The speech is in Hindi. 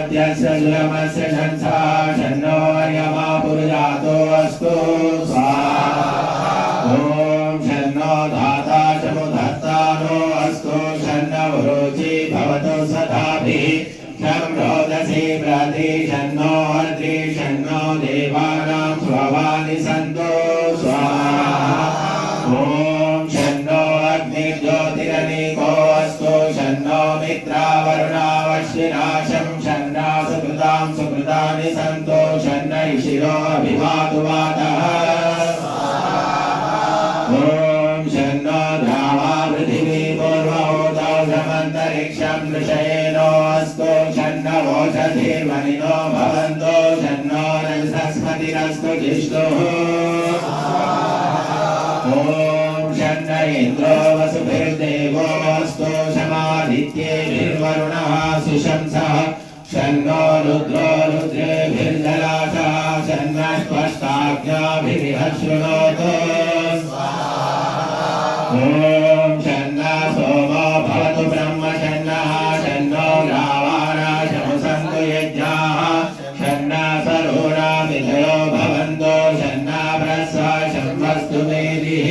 मध्यस्य सुरमस्य शंसा शन्नो अर्यमा पुरुजातो अस्तु स्वाहा। ओम शन्नो धाता समुधत्तानो अस्तु शन्नो रुचि भवतु सदाभिः शं रोदसी प्रति शन्नो अद्रि शन्नो देवानां स्ववानि सन्तु स्वाहा। ओम शन्नो अग्निज्योतिरनीको अस्तु शन्नो मित्रावरुणावश्विनाशं शन्ना सुकृतां सुकृतानि सन्तु शन्न इशिरो अभिवातु वातः। ओम शन्नो द्यावा पृथिवी पूर्वहोतौ समन्तरिक्षं दृशयेनो अस्तु शन्न ओषधिर्वनिनो भवन्तु शन्नो रजसस्मतिरस्तु जिष्णुः। ओम शन्न इन्द्रो वसुभिर्देवो अस्तु शमादित्येभिर्वरुणः सुशंसः शन्नो रुद्रो रुद्रेभिर्जलाशः शन्नस्त्वष्टाज्ञाभिरिह शृणोतु। ओम शन्नः सोमो भवतु ब्रह्म शन्नः शन्नो रावाणाशं सन्तु यज्ञाः शन्नः सरोणा विजयो भवन्तु शन्नः प्रस्वा शम्भस्तु मेदिः।